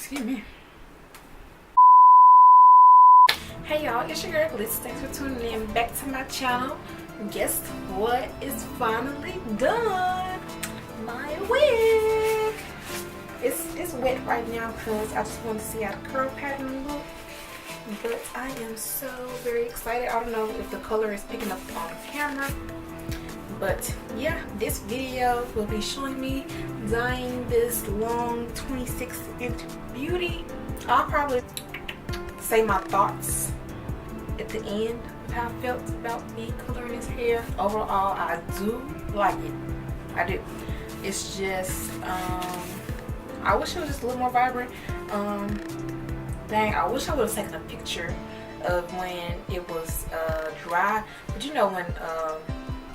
Excuse me. Hey y'all, it's your girl Bleach. Thanks for tuning in back to my channel. Guess what is finally done? My wig. It's wet right now because I just want to see how the curl pattern look. But I am so very excited. I don't know if the color is picking up on camera. But yeah, this video will be showing me dyeing this long 26-inch beauty. I'll probably say my thoughts at the end of how I felt about me coloring his hair. Overall, I do like it. I do. It's just I wish it was just a little more vibrant. Dang, I wish I would have taken a picture of when it was dry. But you know, when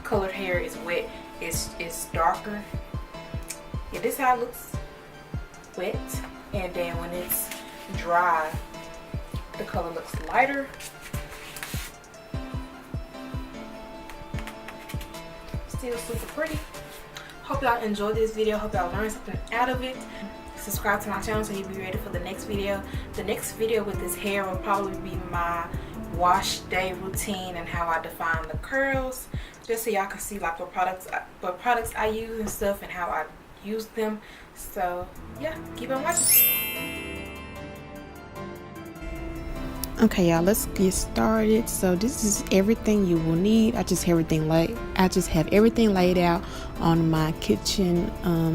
colored hair is wet, it's darker. Yeah, this is how it looks wet, and then when it's dry, the color looks lighter. Still super pretty. Hope y'all enjoyed this video. Hope y'all learned something out of it. Subscribe to my channel so you'll be ready for the next video. The next video with this hair will probably be my wash day routine and how I define the curls, just so y'all can see like what products I use and stuff and how I use them. So yeah, keep on watching. Okay y'all, let's get started. So this is everything you will need. I just have everything laid out on my kitchen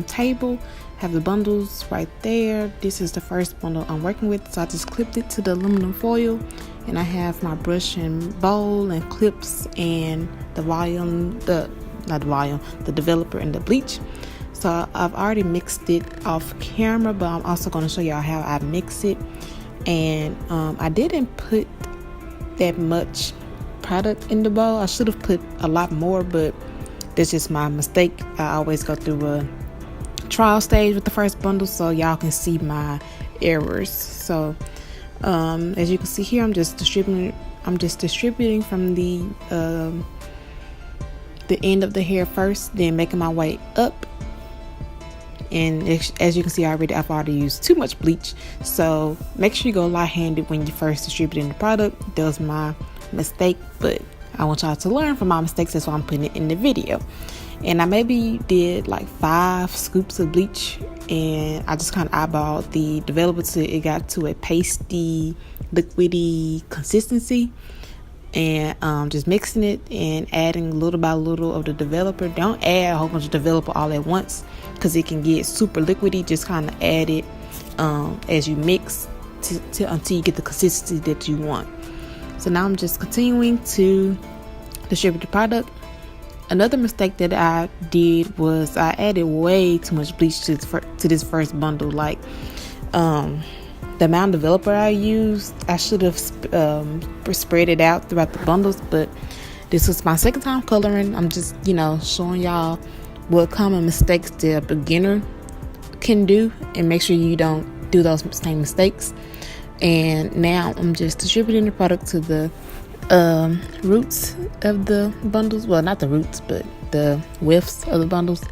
table. Have the bundles right there. This is the first bundle I'm working with, so I just clipped it to the aluminum foil, and I have my brush and bowl and clips and the the developer and the bleach. So I've already mixed it off camera, but I'm also going to show y'all how I mix it. And I didn't put that much product in the bowl. I should have put a lot more, but that's just my mistake. I always go through a trial stage with the first bundle so y'all can see my errors. So as you can see here, I'm just distributing from the end of the hair first, then making my way up. And as you can see, I've already used too much bleach, so make sure you go light-handed when you first distributing the product. That was my mistake, but I want y'all to learn from my mistakes. That's why I'm putting it in the video. And I maybe did like 5 scoops of bleach, and I just kind of eyeballed the developer till it got to a pasty, liquidy consistency. And just mixing it and adding little by little of the developer. Don't add a whole bunch of developer all at once because it can get super liquidy. Just kind of add it as you mix until you get the consistency that you want. So now I'm just continuing to distribute the product. Another mistake that I did was I added way too much bleach to this first bundle. Like the amount of developer I used, I should have spread it out throughout the bundles, but this was my second time coloring. I'm just, showing y'all what common mistakes that a beginner can do, and make sure you don't do those same mistakes. And now I'm just distributing the product to the roots of the bundles. Well, not the roots, but the widths of the bundles.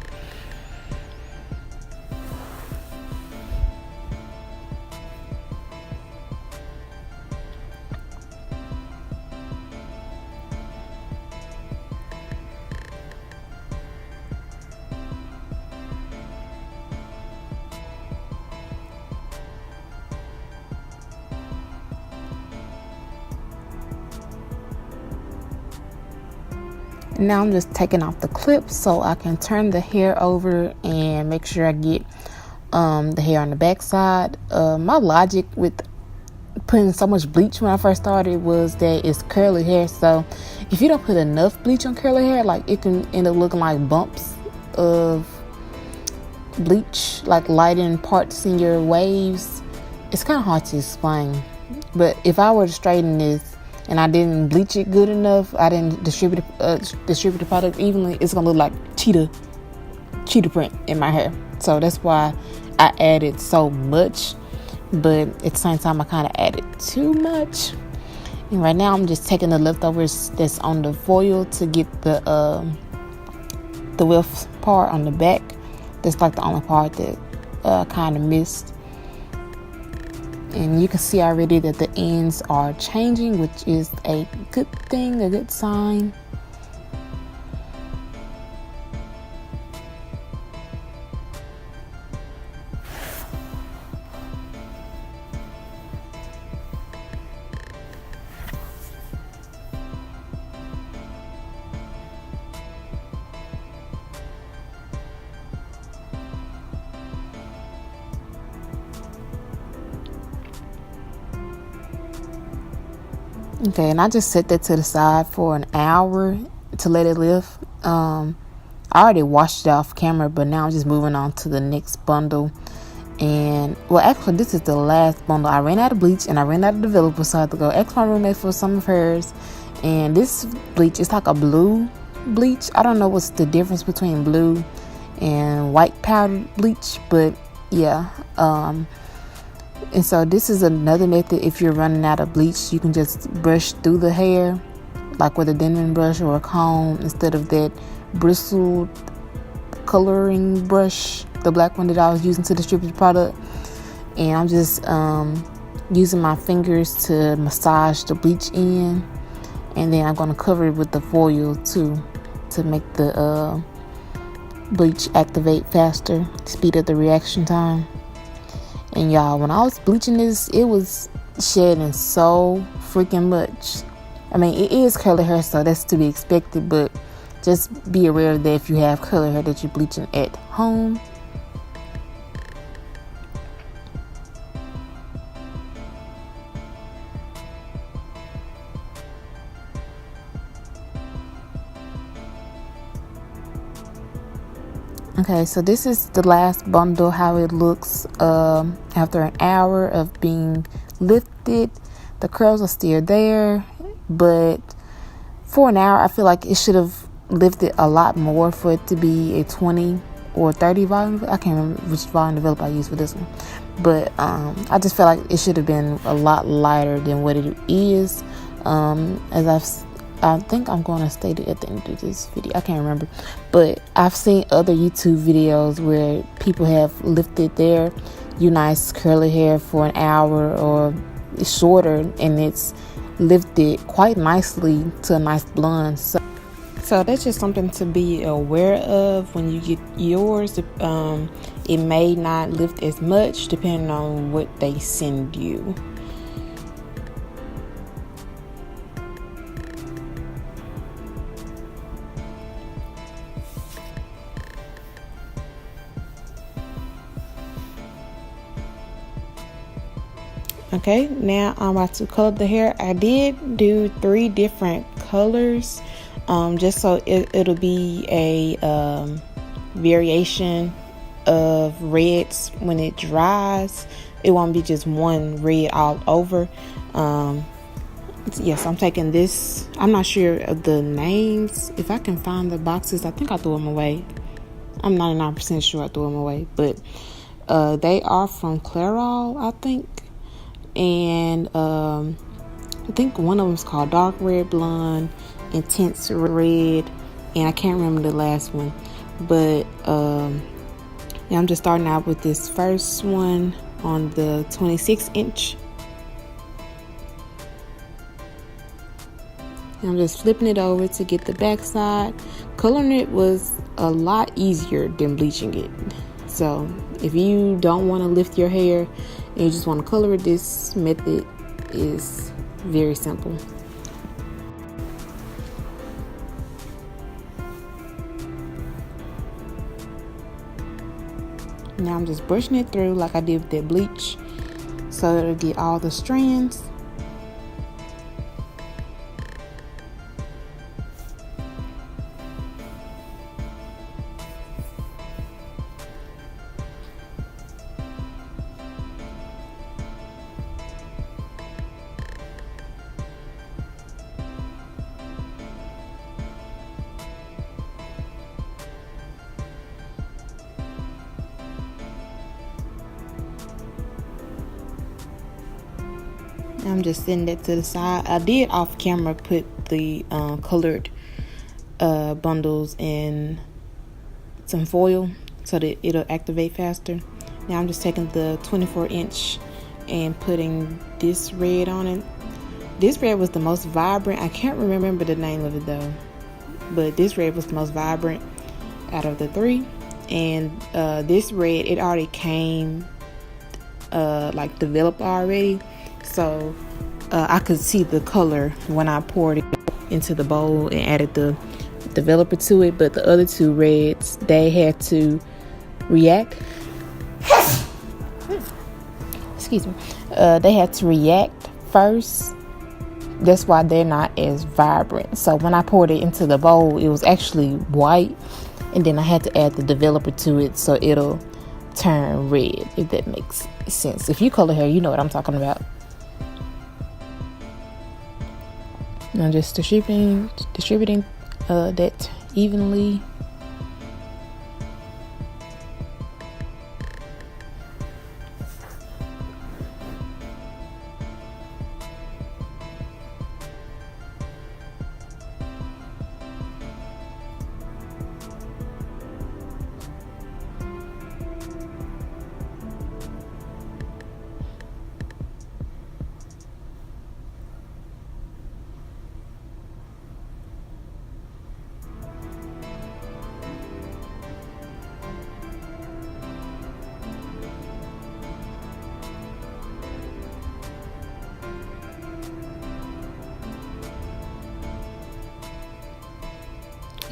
Now I'm just taking off the clips so I can turn the hair over and make sure I get the hair on the back side. My logic with putting so much bleach when I first started was that it's curly hair, so if you don't put enough bleach on curly hair, like it can end up looking like bumps of bleach, like lighten parts in your waves. It's kind of hard to explain, but if I were to straighten this and I didn't bleach it good enough, I didn't distribute the product evenly, it's gonna look like cheetah print in my hair. So that's why I added so much, but at the same time I kind of added too much. And right now I'm just taking the leftovers that's on the foil to get the width part on the back. That's like the only part that kind of missed. And you can see already that the ends are changing, which is a good thing, a good sign. Okay, and I just set that to the side for an hour to let it lift. I already washed it off camera, but now I'm just moving on to the next bundle. And well, actually, this is the last bundle. I ran out of bleach and I ran out of developer, so I had to go ask my roommate for some of hers. And this bleach is like a blue bleach. I don't know what's the difference between blue and white powdered bleach, but yeah. And so this is another method. If you're running out of bleach, you can just brush through the hair, like with a Denman brush or a comb, instead of that bristled coloring brush, the black one that I was using to distribute the product. And I'm just using my fingers to massage the bleach in, and then I'm going to cover it with the foil too, to make the bleach activate faster, speed up the reaction time. And y'all, when I was bleaching this, it was shedding so freaking much. I mean, it is curly hair, so that's to be expected, but just be aware that if you have curly hair that you're bleaching at home. Okay, so this is the last bundle, how it looks after an hour of being lifted. The curls are still there, but for an hour, I feel like it should have lifted a lot more for it to be a 20 or 30 volume. I can't remember which volume developer I used for this one, but I just feel like it should have been a lot lighter than what it is. I think I'm going to state it at the end of this video. I can't remember. But I've seen other YouTube videos where people have lifted their Unice curly hair for an hour or shorter, and it's lifted quite nicely to a nice blonde. So that's just something to be aware of when you get yours. It may not lift as much depending on what they send you. Okay, now I'm about to color the hair. I did do 3 different colors, just so it'll be a variation of reds when it dries. It won't be just one red all over. Yes, I'm taking this. I'm not sure of the names. If I can find the boxes, I think I threw them away. I'm 99% sure I threw them away, but they are from Clairol, I think. And I think one of them is called Dark Red Blonde, Intense Red, and I can't remember the last one. But yeah, I'm just starting out with this first one on the 26-inch. I'm just flipping it over to get the back side. Coloring it was a lot easier than bleaching it. So if you don't want to lift your hair and you just want to color it, this method is very simple. Now I'm just brushing it through like I did with that bleach, so it'll get all the strands. I'm just setting that to the side. I did off camera put the colored bundles in some foil so that it'll activate faster. Now I'm just taking the 24-inch and putting this red on it. This red was the most vibrant. I can't remember the name of it though, but this red was the most vibrant out of the three. And this red, it already came like developed already, so I could see the color when I poured it into the bowl and added the developer to it. But the other two reds, they had to react. Excuse me. They had to react first. That's why they're not as vibrant. So when I poured it into the bowl, it was actually white, and then I had to add the developer to it so it'll turn red, if that makes sense. If you color hair, you know what I'm talking about. Now just distributing that evenly.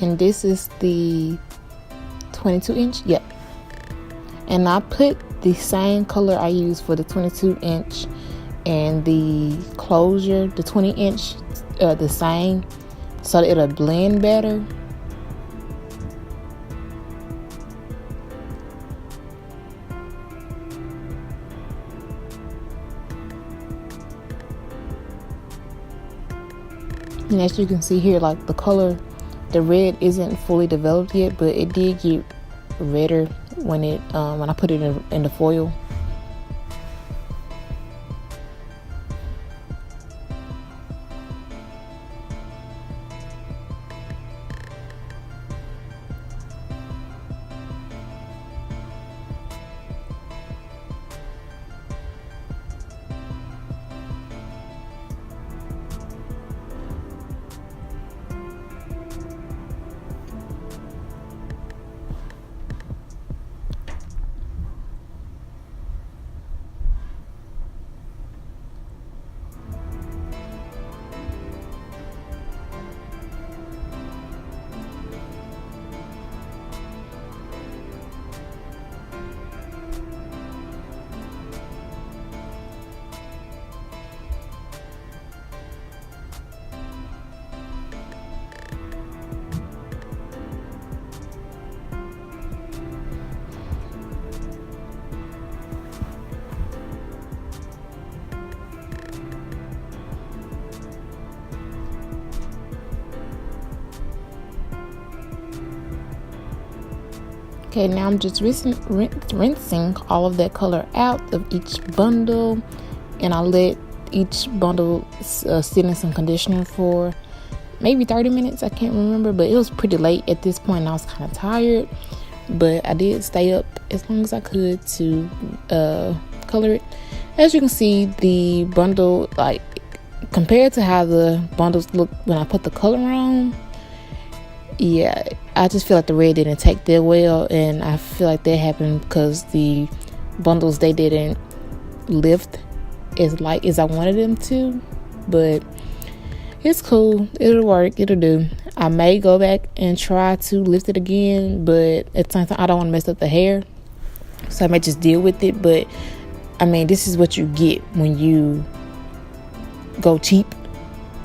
And this is the 22 inch. Yep. And I put the same color I used for the 22 inch and the closure, the 20 inch, the same, so that it'll blend better. And as you can see here, like the color, the red isn't fully developed yet, but it did get redder when I put it in the foil. Okay, now I'm just rinsing all of that color out of each bundle, and I let each bundle sit in some conditioner for maybe 30 minutes. I can't remember, but it was pretty late at this point and I was kind of tired, but I did stay up as long as I could to color it. As you can see, the bundle, like compared to how the bundles look when I put the color on, yeah, I just feel like the red didn't take that well, and I feel like that happened because the bundles, they didn't lift as light as I wanted them to. But it's cool, it'll work, it'll do. I may go back and try to lift it again, but at the same time I don't want to mess up the hair, so I may just deal with it. But I mean, this is what you get when you go cheap,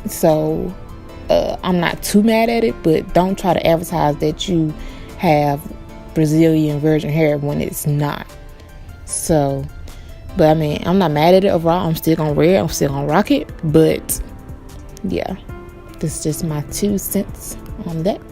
so I'm not too mad at it, but don't try to advertise that you have Brazilian virgin hair when it's not. So, but I mean, I'm not mad at it overall. I'm still gonna wear it, I'm still gonna rock it, but yeah, this is just my 2 cents on that.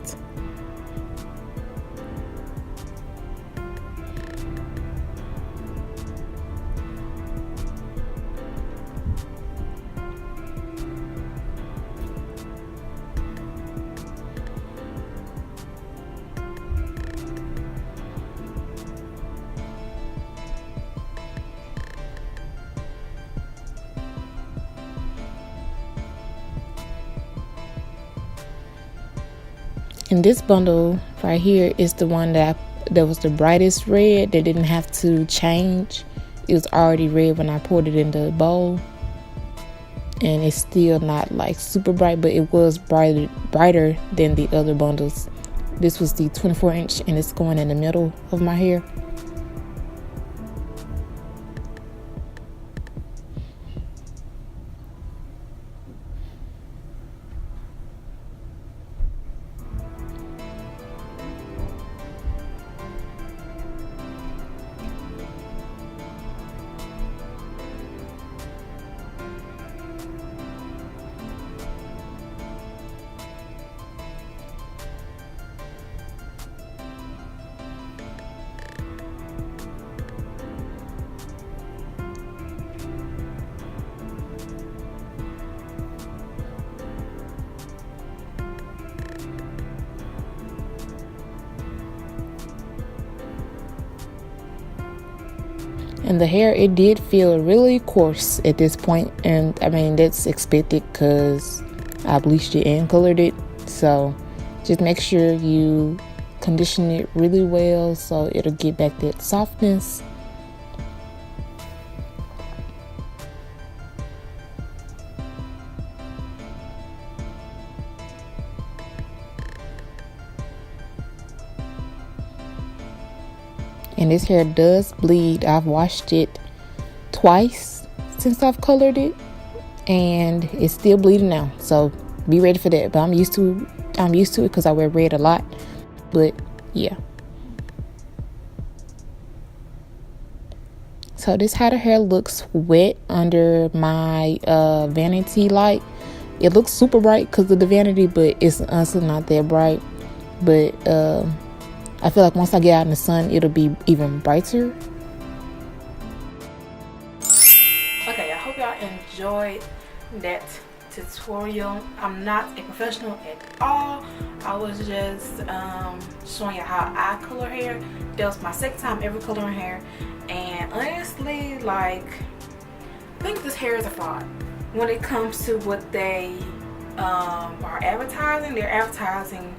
And this bundle right here is the one that was the brightest red, that didn't have to change. It was already red when I poured it in the bowl, and it's still not like super bright, but it was brighter than the other bundles. This was the 24-inch, and it's going in the middle of my hair. And the hair, it did feel really coarse at this point, and I mean that's expected because I bleached it and colored it. So just make sure you condition it really well so it'll get back that softness. And this hair does bleed. I've washed it twice since I've colored it, and it's still bleeding now. So be ready for that. But I'm used to it because I wear red a lot. But yeah. So this how the hair looks wet under my vanity light. It looks super bright because of the vanity, but it's honestly not that bright. But I feel like once I get out in the sun, it'll be even brighter. Okay, I hope y'all enjoyed that tutorial. I'm not a professional at all. I was just showing you how I color hair. That was my second time ever coloring hair, and honestly, like, I think this hair is a fraud when it comes to what they are advertising. They're advertising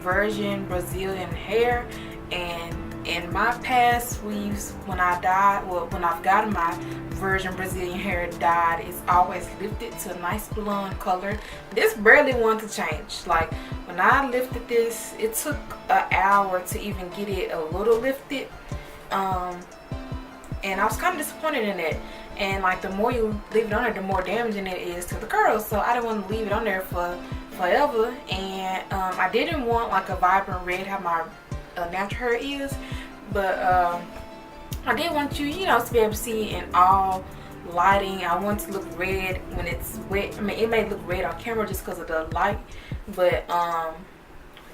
virgin Brazilian hair, and in my past weaves, when I've gotten my virgin Brazilian hair dyed, it's always lifted to a nice blonde color. This barely wanted to change. Like, when I lifted this, it took an hour to even get it a little lifted, and I was kind of disappointed in it. And like, the more you leave it on there, the more damaging it is to the curls. So I didn't want to leave it on there for forever. And I didn't want like a vibrant red how my natural hair is, but I did want you know, to be able to see it in all lighting. I want it to look red when it's wet. I mean, it may look red on camera just because of the light, but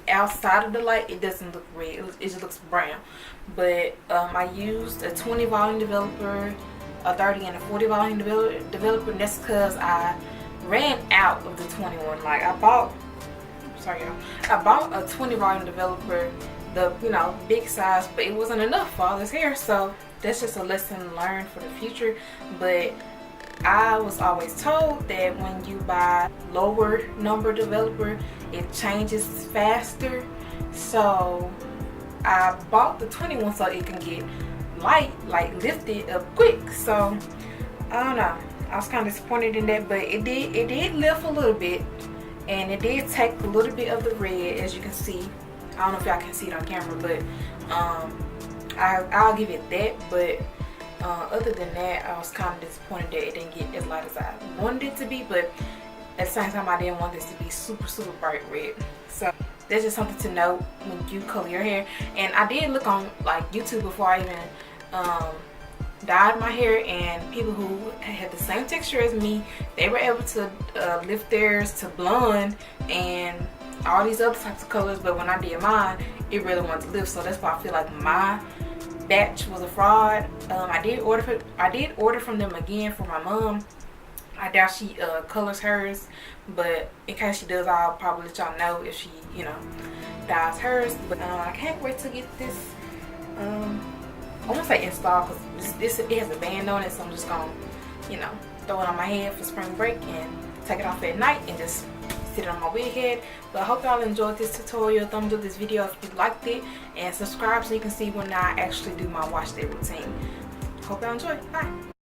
outside of the light, it doesn't look red. It just looks brown. But I used a 20 volume developer, a 30 and a 40 volume developer, and that's because I ran out of the 21. Like, I bought a 20 volume developer, the, you know, big size, but it wasn't enough for all this hair. So that's just a lesson learned for the future. But I was always told that when you buy lower number developer, it changes faster. So I bought the 21 so it can get light, like lifted up quick. So I don't know, I was kind of disappointed in that, but it did lift a little bit, and it did take a little bit of the red, as you can see. I don't know if y'all can see it on camera, but I'll give it that. But other than that, I was kind of disappointed that it didn't get as light as I wanted it to be, but at the same time, I didn't want this to be super bright red. So that's just something to know when you color your hair. And I did look on like YouTube before I even dyed my hair, and people who had the same texture as me, they were able to lift theirs to blonde and all these other types of colors. But when I did mine, it really wanted to lift. So that's why I feel like my batch was a fraud. I did order from them again for my mom. I doubt she colors hers, but in case she does, I'll probably let y'all know if she, you know, dyes hers. But I can't wait to get this I won't say install, because it has a band on it, so I'm just gonna, you know, throw it on my head for spring break and take it off at night and just sit on my wig head. But I hope y'all enjoyed this tutorial. Thumbs up this video if you liked it, and subscribe so you can see when I actually do my wash day routine. Hope y'all enjoy. Bye.